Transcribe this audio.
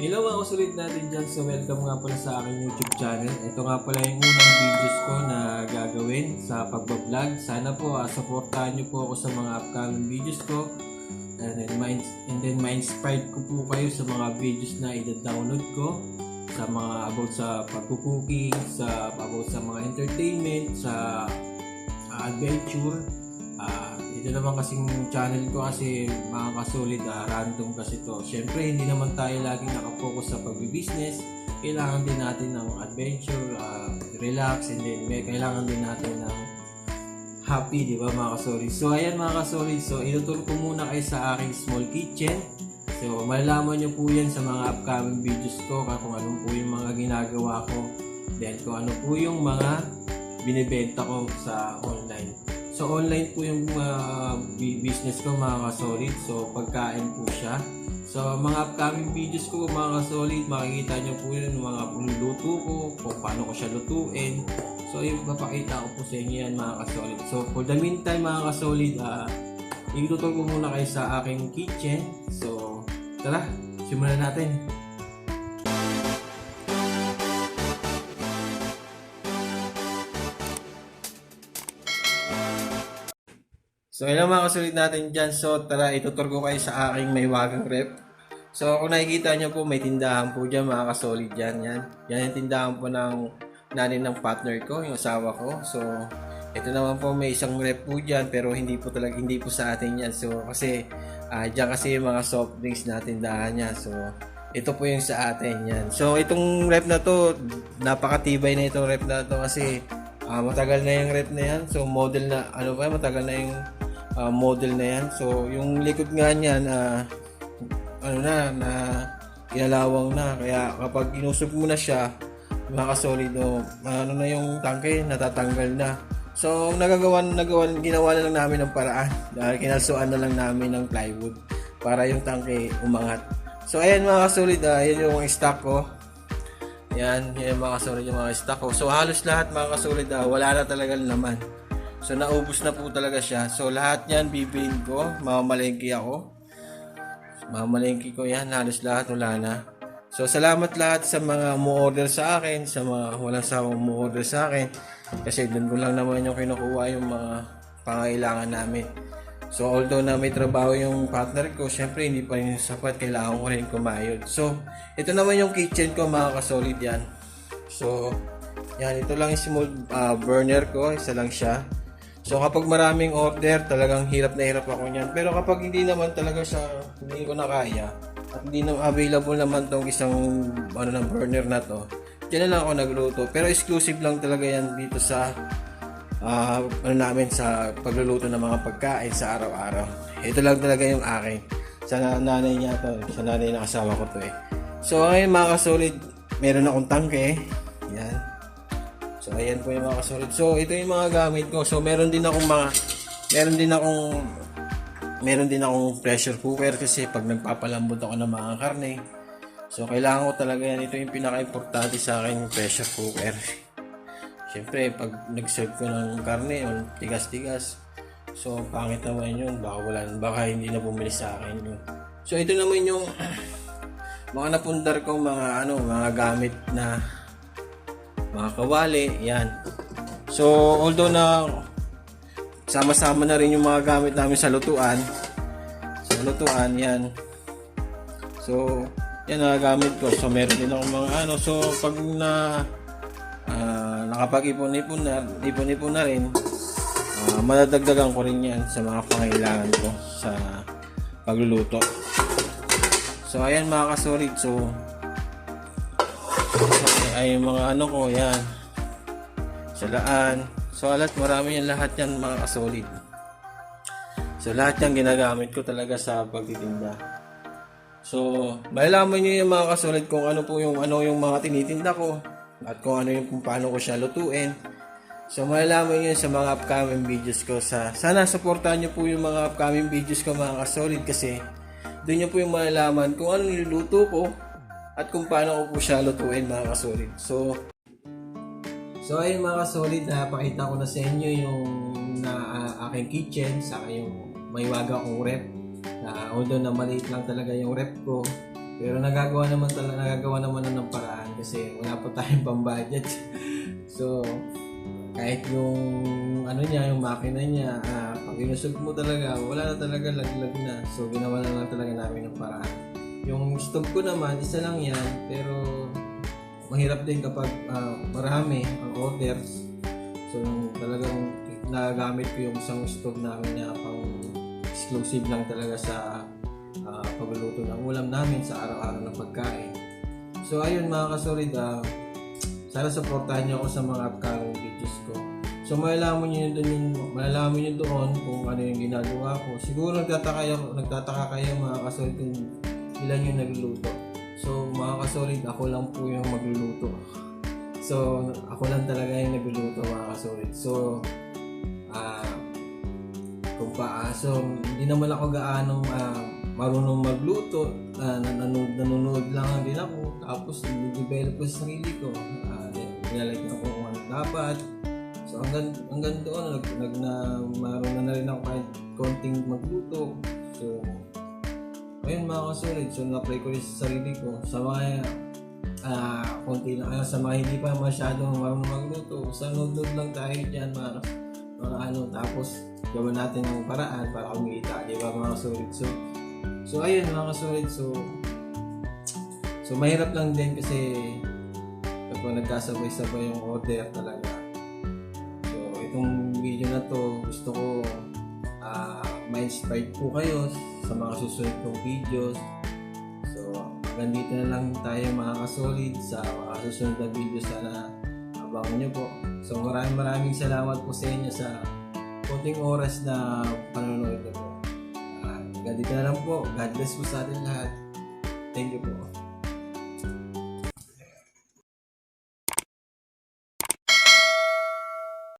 Hello mga kasulid natin dyan. So welcome nga pala sa aking YouTube channel. Ito nga pala yung unang videos ko na gagawin sa pagbablog. Sana po supportahan nyo po ako sa mga upcoming videos ko. And then ma-inspired ko po kayo sa mga videos na i-download ko. Sa mga about sa pagkukuking, about sa mga entertainment, sa adventure. Ito naman kasing channel ko kasi mga kasolid, random kasi to. Siyempre hindi naman tayo laging nakapokus sa pagbibusiness. Kailangan din natin ng adventure, relax, and then kailangan din natin ng happy, di ba mga kasolid? So ayan mga kasolid, so ituturo ko muna kayo sa aking small kitchen. So malalaman nyo po yan sa mga upcoming videos ko, kung ano po yung mga ginagawa ko, then kung ano po yung mga binibenta ko sa online. So online po yung business ko mga kasolid. So pagkain po siya. So mga upcoming videos ko mga kasolid, makikita nyo po yun mga luto ko, kung paano ko siya lutuin. So yung papakita ko po sa inyo yan mga kasolid. So for the meantime mga kasolid, ituturo ko muna kayo sa aking kitchen. So tara, simulan natin. So hello mga kasolid natin dyan. So tara, ituturo ko kayo sa aking may wagang rep. So kung nakikita nyo po, may tindahan po dyan mga kasolid dyan. Yan yung tindahan po ng nanay ng partner ko, yung asawa ko. So ito naman po, may isang rep po dyan, pero hindi po sa atin yan. So kasi dyan kasi yung mga soft drinks na tindahan niya. So ito po yung sa atin yan. So itong rep na to, napakatibay na itong rep na to kasi matagal na yung rep na yan. So model na, matagal na yung model na yan. So yung likod nga niyan, na kinalawang na. Kaya kapag inusog mo na siya, mga kasolid, na yung tangke, natatanggal na. So ginawa na lang namin ng paraan. Dahil kinalsuan na lang namin ng plywood para yung tangke umangat. So ayan mga kasolid, yan yung stock ko. Yan yung mga kasolid, yung mga stock ko. So halos lahat mga kasolid, wala na talaga naman. So naubos na po talaga siya. So lahat yan bibilin ko, mamamalengke ako. Mamamalengke ko yan, halos lahat wala na. So salamat lahat sa mga mu-order sa akin, sa mga walang sawang mu-order sa akin. Kasi doon ko lang naman yung kinukuha yung mga pangailangan namin. So although na may trabaho yung partner ko, syempre hindi pa rin sapat, kailangan ko rin kumayod. So ito naman yung kitchen ko mga kasolid yan. So yan, ito lang yung small burner ko, isa lang siya. So kapag maraming order, talagang hirap na hirap ako niyan. Pero kapag hindi naman talaga siya, hindi ko na kaya, at hindi na available naman tong isang burner na to, diyan na lang ako nagluto. Pero exclusive lang talaga yan dito sa namin sa pagluluto ng mga pagkain sa araw-araw. Ito lang talaga yung akin. Sa nanay niya to, sa nanay na kasama ko to eh. So ngayon mga kasolid, meron akong tangke. Yan. So ayan po yung mga kasolid. So ito yung mga gamit ko. So meron din akong pressure cooker kasi pag nagpapalambot ako ng mga karne. So kailangan ko talaga yan. Ito yung pinaka-importante sa akin, yung pressure cooker. Siyempre pag nag-serve ko ng karne, tigas-tigas. So pangit naman yun. Baka hindi na bumili sa akin yun. So ito naman yung mga napundar kong mga gamit na mga kawali, yan. So, although na sama-sama na rin yung mga gamit namin sa lutuan. Yan. So, yan ang gamit ko. So, meron din akong mga So, pag nakapag-ipon-ipon na rin, madadagdagan ko rin yan sa mga pangailangan ko sa pagluluto. So, ayan mga kasolid. So, ay mga ko yan salaan. So marami yan, lahat yan mga kasolid. So lahat yan ginagamit ko talaga sa pagtitinda. So malalaman nyo yung mga kasolid kung ano yung mga tinitinda ko at kung paano ko siya lutuin. So malalaman nyo sa mga upcoming videos ko. Sana supportahan nyo po yung mga upcoming videos ko mga kasolid, kasi doon nyo po yung malalaman kung ano niluluto ko at kung paano ko po siya lutuin mga kasolid. So ayun mga kasolid, napakita ko na sa inyo yung aking kitchen, saka yung may waga kong rep. Although na maliit lang talaga yung rep ko, Pero nagagawa naman na ng paraan kasi wala pa tayong pang-budget. So, kahit yung ano niya, yung makina niya, pag inusog mo talaga, wala na talaga, laglag na. So, ginawa na lang talaga namin ng paraan. Yung stove ko naman, isa lang yan, pero mahirap din kapag marami ang orders. So, talagang nagamit ko yung isang stove namin na pang exclusive lang talaga sa pagluluto ng ulam namin sa araw-araw na pagkain. So, ayun mga kasolid, sana supportahan niyo ako sa mga upcoming videos ko. So malalaman niyo doon kung ano yung ginagawa ko. Siguro nagtataka kayo mga kasolid kung ilan yung nagluluto. So mga kasolid, ako lang po yung magluluto. So ako lang talaga yung nagluluto mga kasolid. So so hindi naman ako gaanong marunong magluto. Nanonood lang din ako. Tapos nag-develop ko sa sarili ko. Nilalagyan ko kung ano dapat. So hanggang doon marunong na rin ako kahit konting magluto. So ayun mga kasolid, so na-apply ko rin sa sarili ko sa mga konti na sa mga hindi pa masyadong marunong magluto. Sa nood lang tayo dyan mga tapos gawin natin ang paraan para kumita, di ba mga kasolid? So ayun mga kasolid, so mahirap lang din kasi kapag nagkasabay-sabay yung order talaga. So, itong video na to, gusto ko ma-inspire po kayo sa mga susunod kong videos. So, hanggang dito na lang tayo mga kasolid sa mga susunod na video. Sana abangan nyo po. So, maraming salamat po sa inyo sa konting oras na panonood nyo po. Hanggang dito na lang po. God bless po sa atin lahat. Thank you po.